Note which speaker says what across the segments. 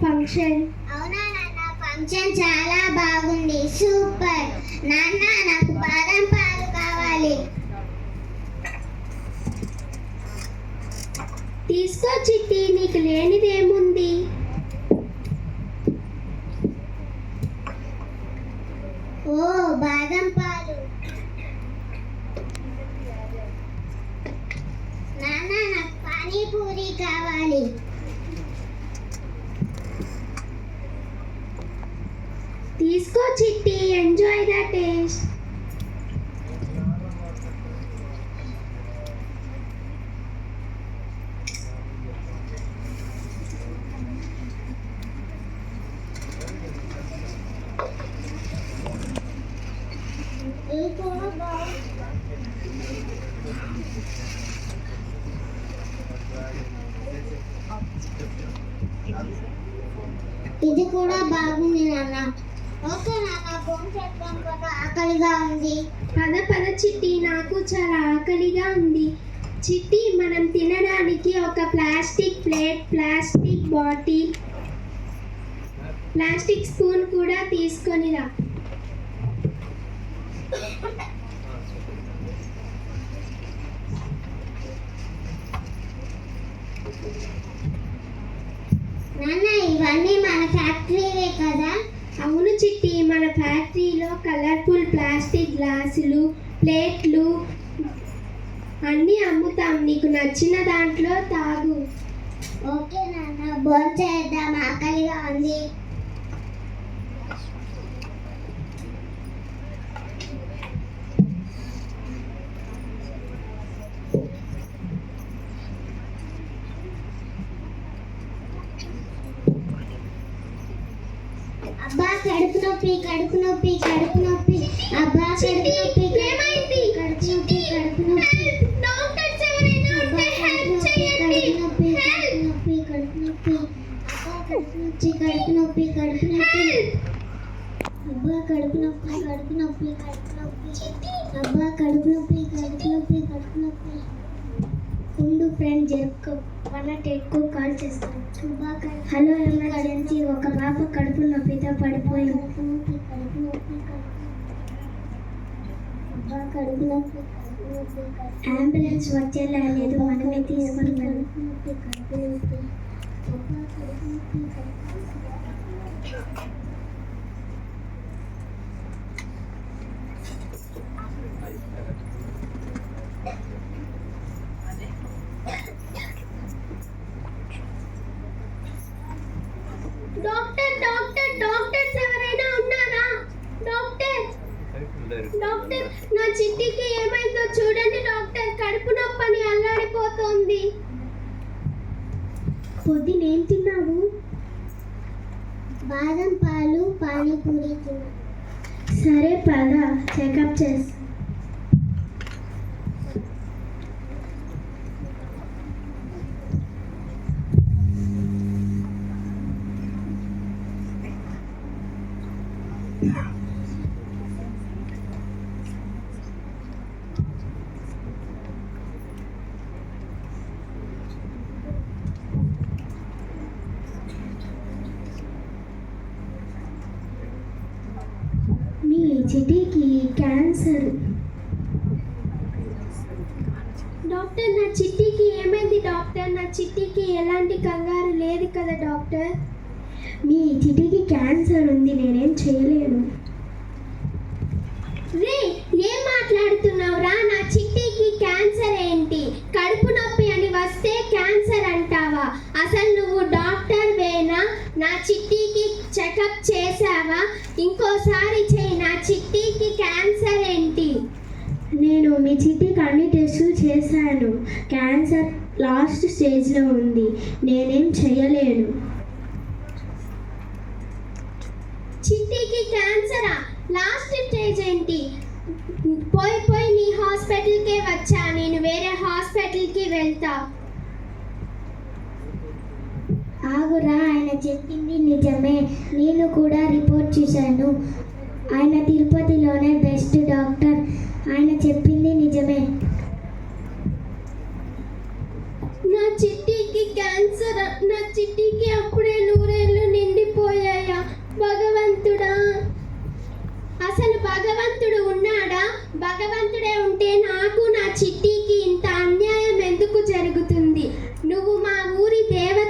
Speaker 1: Function?
Speaker 2: అవునా నాన్న, function చాలా బాగుంది, సూపర్. నాన్న నాకు బాదం పాలు కావాలి.
Speaker 1: తీసుకో చిట్టి, నీకు లేనిదేముంది?
Speaker 2: ఓ బాదం పాలు. నాన్న నాకు పానీపూరి కావాలి.
Speaker 1: తీసుకో చిట్టి, ఎంజాయ్ ద టేస్ట్.
Speaker 2: ఇది కూడా బాగుంది నాన్న. ఓకే నాన్న, ఫోన్ చేద్దాం కదా, ఆకలిగా ఉంది.
Speaker 1: పద పద చిట్టి, నాకు చాలా ఆకలిగా ఉంది. చిట్టి, మనం తినడానికి ఒక plastic plate, plastic bottle, plastic spoon కూడా తీసుకొని రా.
Speaker 2: నాన్న ఇవన్నీ మన ఫ్యాక్టరీవే కదా?
Speaker 1: అవును చిట్టి, మన ఫ్యాక్టరీలో కలర్ఫుల్ ప్లాస్టిక్ గ్లాసులు, ప్లేట్లు అన్నీ అమ్ముతాం. నీకు నచ్చిన దాంట్లో తాగు.
Speaker 2: ఓకే నాన్న, భోంచేద్దాం, ఆకలిగా ఉంది. అబ్బా కడుపు నొప్పి, కడుపు నొప్పి, కడుపు నొప్పి. అబ్బా కడుపు నొప్పి,
Speaker 1: ఏమైంది?
Speaker 2: కడుపు నొప్పి, కడుపు నొప్పి.
Speaker 1: డాక్టర్స్ ఎవరైనా ఉంటే హెల్ప్ చేయండి.
Speaker 2: కడుపు నొప్పి, కడుపు నొప్పి. కడుపు నొప్పి, కడుపు నొప్పి. అబ్బా కడుపు నొప్పి, కడుపు నొప్పి, కడుపు నొప్పి. అబ్బా కడుపు నొప్పి, కడుపు నొప్పి, కడుపు నొప్పి.
Speaker 1: ఉండు ఫ్రెండ్, జరుపుకో. 108కు కాల్ చేస్తాను.
Speaker 2: హలో ఎమర్జెన్సీ, ఒక పాప కడుపు నొప్పితో పడిపోయింది. అంబులెన్స్ వచ్చేలా లేదు, మనమే తీసుకుని
Speaker 1: డాక్టర్ డాక్టర్ డాక్టర్స్ ఎవరైనా ఉన్నారా? డాక్టర్ డాక్టర్, నా చిట్టికి ఏమైందో చూడండి డాక్టర్. కడుపు నొప్పని అల్లాడిపోతోంది.
Speaker 2: పొద్దున ఏం తిన్నావు? బాదం పాలు, పానీపూరి తిన్నా.
Speaker 1: సరే పద, చెకప్ చేస్తా. మీ చిటికి క్యాన్సర్. డాక్టర్, నా చిట్టికి ఏమైంది డాక్టర్? నా చిట్టికి ఎలాంటి కంగారు లేదు కదా డాక్టర్? మీ చిటికి క్యాన్సర్ ఉంది, నేనేం చేయలేను. రే, ఏం మాట్లాడుతున్నావురా? నా చిట్టికి క్యాన్సర్ ఏంటి? కడుపు నొప్పి అని వస్తే క్యాన్సర్ అంటావా? అసలు నువ్వు డాక్టర్ వేనా? నా చిట్టికి చెకప్ చేసావా? ఇంకోసారి చెయ్యి. నా చిట్టికి క్యాన్సర్ ఏంటి? నేను మీ చిట్టికి అన్ని టెస్టులు చేశాను. క్యాన్సర్ లాస్ట్ స్టేజ్లో ఉంది, నేనేం చేయలేను. చిట్టికి క్యాన్సరా? లాస్ట్ స్టేజ్ ఏంటి? పోయి నీ హాస్పిటల్కే వచ్చా, నేను వేరే హాస్పిటల్కి వెళ్తా.
Speaker 2: ఆగురా, ఆయన చెప్పింది నిజమే. నేను కూడా రిపోర్ట్ చూశాను. ఆయన తిరుపతిలోనే బెస్ట్ డాక్టర్. ఆయన చెప్పింది నిజమే.
Speaker 1: నా చిట్టికి క్యాన్సర్. నా చిట్టికి అప్పుడే 100 ఏళ్ళు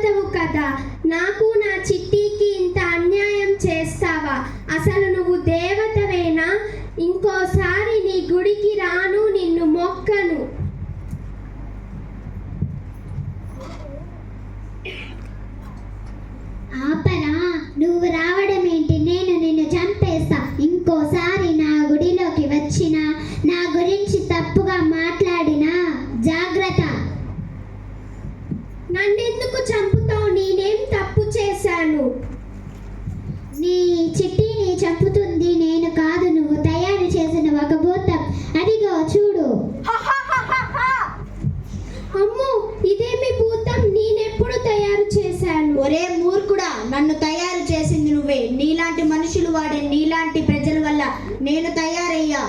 Speaker 1: దేవతవు కదా, నాకు నా చిట్టికి ఇంత అన్యాయం చేస్తావా? అసలు నువ్వు దేవతవేనా? ఇంకోసారి నీ గుడికి రాను, నిన్ను మొక్కను.
Speaker 2: ఆపరా, నువ్వు రావడం ఏంటి? నేను నిన్ను చంపేస్తా. ఇంకోసారి నా గుడిలోకి వచ్చినా, నా గురించి తప్పుగా మాట్లాడినా జాగ్రత్త.
Speaker 1: నన్నెందుకు చంపుతావు? నేనేం తప్పు చేశాను?
Speaker 2: నీ చిట్టిని చంపుతుంది నేను కాదు, నువ్వు తయారు చేసిన ఒక భూతం. అదిగో చూడు.
Speaker 1: అమ్మో, ఇదేమి భూతం? నేనెప్పుడు తయారు చేశాను?
Speaker 3: ఒరే మూర్ఖుడా, నన్ను తయారు చేసింది నువ్వే. నీలాంటి మనుషులు వాడే నీలాంటి ప్రజల వల్ల నేను తయారయ్యా.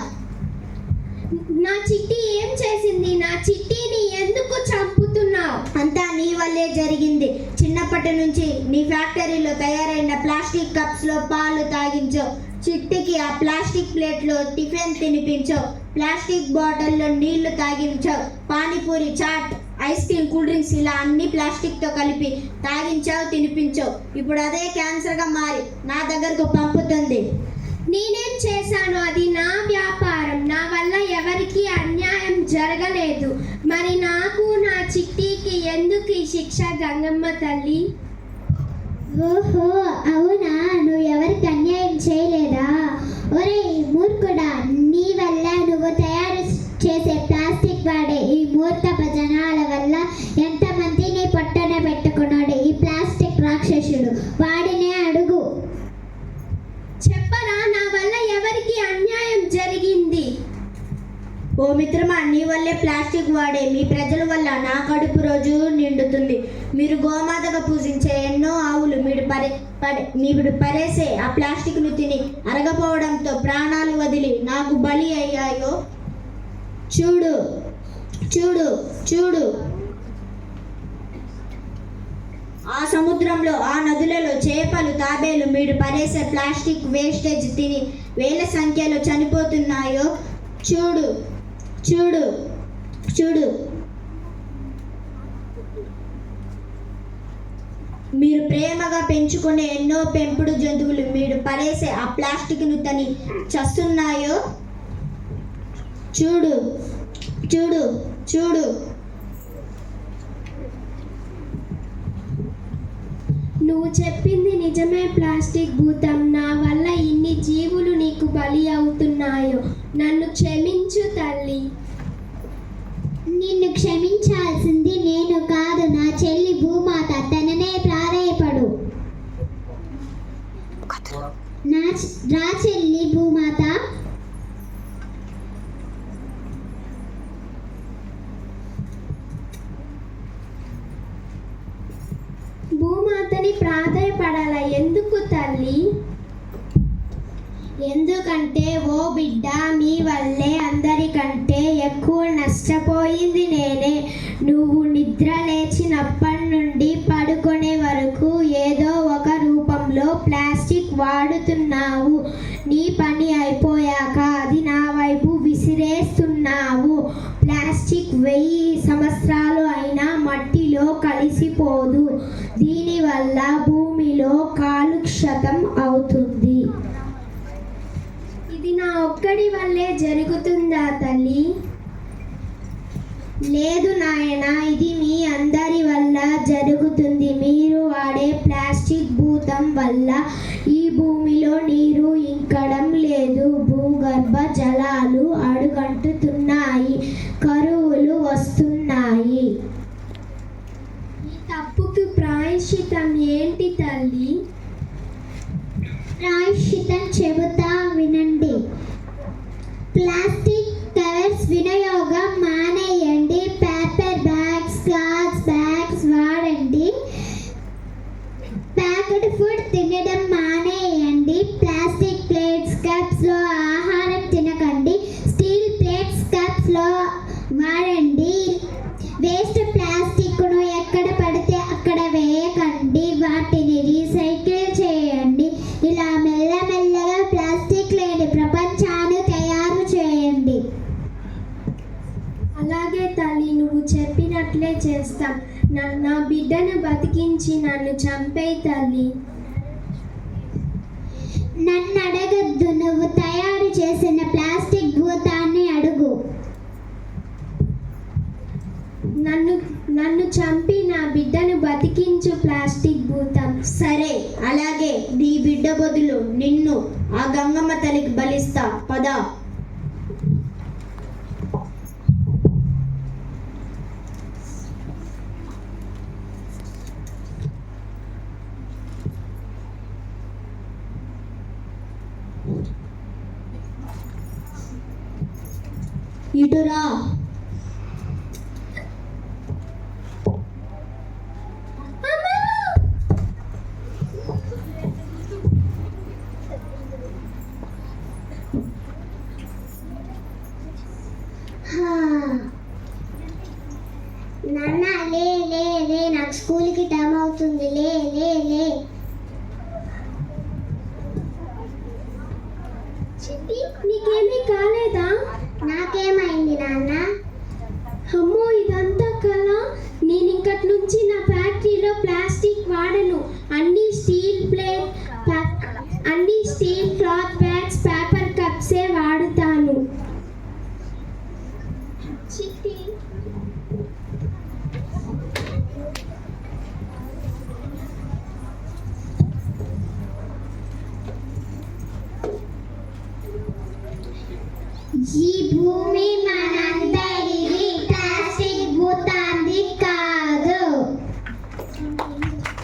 Speaker 1: నా చిట్టి ఏం చేసింది? నా చిట్టిని ఎందుకు చంపుతున్నావు?
Speaker 3: అంతా నీ వల్లే జరిగింది. చిన్నప్పటి నుంచి నీ ఫ్యాక్టరీలో తయారైన ప్లాస్టిక్ కప్స్ లో పాలు తాగించావు, చిట్టికి ఆ ప్లాస్టిక్ ప్లేట్ లో టిఫిన్ తినిపించావు, ప్లాస్టిక్ బాటిల్లో నీళ్లు తాగించావు, panipuri, chaat, ice cream, cool drinks ఇలా అన్ని ప్లాస్టిక్ తో కలిపి తాగించావు, తినిపించావు. ఇప్పుడు అదే క్యాన్సర్ గా మారి నా దగ్గరకు పంపుతుంది.
Speaker 1: నేనేం చేశాను? అది నా వ్యాపారం. నా వల్ల ఎవరికి అన్యాయం జరగలేదు. మరి నాకు నా చిట్టికి ఎందుకు ఈ శిక్ష గంగమ్మ తల్లి?
Speaker 2: ఓహో, అవునా? నువ్వు ఎవరికి అన్యాయం చేయలేదా? ఒరే మూర్ఖుడా, నీ వల్ల నువ్వు తయారు చేసే ప్లాస్టిక్ వాడే ఈ మూర్ఖపు జనాల వల్ల ఎంతమందిని పొట్టన పెట్టుకున్నాడు ఈ ప్లాస్టిక్ రాక్షసుడు. వాడినే అడుగు.
Speaker 1: చెప్పరా, నా వల్ల ఎవరికి అన్యాయం జరిగింది?
Speaker 3: ఓ మిత్రమా, నీ వల్లే ప్లాస్టిక్ వాడే మీ ప్రజల వల్ల నా కడుపు రోజు నిండుతుంది. మీరు గోమాతగా పూజించే ఎన్నో ఆవులు మీరు పరేసే ఆ ప్లాస్టిక్ ను తిని అరగపోవడంతో ప్రాణాలు వదిలి నాకు బలి అయ్యాయో. చూడు చూడు చూడు, ఆ సముద్రంలో, ఆ నదులలో చేపలు, తాబేలు మీరు పరేసే ప్లాస్టిక్ వేస్టేజ్ తిని వేల సంఖ్యలో చనిపోతున్నాయో. చూడు చూడు చూడు, మీరు ప్రేమగా పెంచుకునే ఎన్నో పెంపుడు జంతువులు మీరు పడేసే ఆ ప్లాస్టిక్ ను తని చస్తున్నాయో. చూడు చూడు చూడు,
Speaker 1: నువ్వు చెప్పింది నిజమే ప్లాస్టిక్ భూతం. నా వల్ల ఇన్ని జీవులు నీకు బలి అవుతున్నాయో. నన్ను క్షమించు తల్లి.
Speaker 2: నిన్ను క్షమించాల్సింది నేను కాదు, నా చెల్లి భూమాత. తననే ప్రాధేయపడు. రా చెల్లి భూమాత.
Speaker 1: భూమాతని ప్రాధేయపడాలా? ఎందుకు తల్లి? ఎందుకంటే ఓ బిడ్డ, మీ వల్లే అందరికంటే ఎక్కువ నష్టపోయింది నేనే. నువ్వు నిద్ర లేచినప్పటి నుండి పడుకునే వరకు ఏదో ఒక రూపంలో ప్లాస్టిక్ వాడుతున్నావు. నీ పని అయిపోయాక అది నా వైపు విసిరేస్తున్నావు. ప్లాస్టిక్ 1000 సంవత్సరాలు అయినా మట్టిలో కలిసిపోదు. దీనివల్ల భూమిలో కాలుష్యం అవుతుంది. ఇది నా ఒక్కడి వల్లే జరుగుతుందా తల్లి? లేదు నాయనా, ఇది మీ అందరి వల్ల జరుగుతుంది. మీరు వాడే ప్లాస్టిక్ భూతం వల్ల ఈ భూమిలో నీరు ఇంకడం లేదు, భూగర్భ జలాలు అడుగంటుతున్నాయి, కరువులు వస్తున్నాయి. ఈ తప్పుకి ప్రాయశ్చితం ఏంటి తల్లి?
Speaker 2: ప్రాయశ్చితం చెబుతా వినండి. ప్లాస్టిక్ కవర్స్ వినియోగం మానేయండి. పేపర్ బ్యాగ్స్, క్లాత్ బ్యాగ్స్ వాడండి. ప్యాకెడ్ ఫుడ్ తినడం మానేయండి. ప్లాస్టిక్ ప్లేట్స్, కప్స్ లో ఆహారం తినకండి. స్టీల్ ప్లేట్స్, కప్స్ లో వాడండి. వేస్ట్ ప్లాస్టిక్ ను ఎక్కడ పడితే అక్కడ వేయకండి. వాటిని రీసైకిల్ చేయండి. ఇలా మెల్లమెల్లగా ప్లాస్టిక్ లేని ప్రపంచాన్ని తయారు చేయండి.
Speaker 1: అలాగే తల్లి, నువ్వు చెప్పినట్లే చేస్తాం. నా బిడ్డను బతికించి నన్ను చంపే తల్లి.
Speaker 2: నన్ను అడగద్దు, నువ్వు తయారు చేసిన ప్లాస్టిక్ భూతాన్ని అడుగు.
Speaker 1: నన్ను చంపి నా బిడ్డను బతికించు ప్లాస్టిక్ భూతం.
Speaker 3: సరే, అలాగే నీ బిడ్డ బదులు నిన్ను ఆ గంగమ్మ తల్లికి బలిస్తా. పద. ఇటురా.
Speaker 2: నాన్న లే లే లే, నాకు స్కూల్కి టైం అవుతుంది. లే లే లే.
Speaker 1: చిట్టి, నీకేమీ కాలేదా?
Speaker 2: నాకేమైంది నాన్న?
Speaker 1: అమ్మో, ఇదంతా కళ. నేను ఇంకటి నుంచి నా ఫ్యాక్టరీలో ప్లాస్టిక్ వాడను. అన్ని స్టీల్ క్లాత్ బ్యాగ్స్, పేపర్ కప్సే వాడుతాను. చిట్టి,
Speaker 2: ఈ భూమి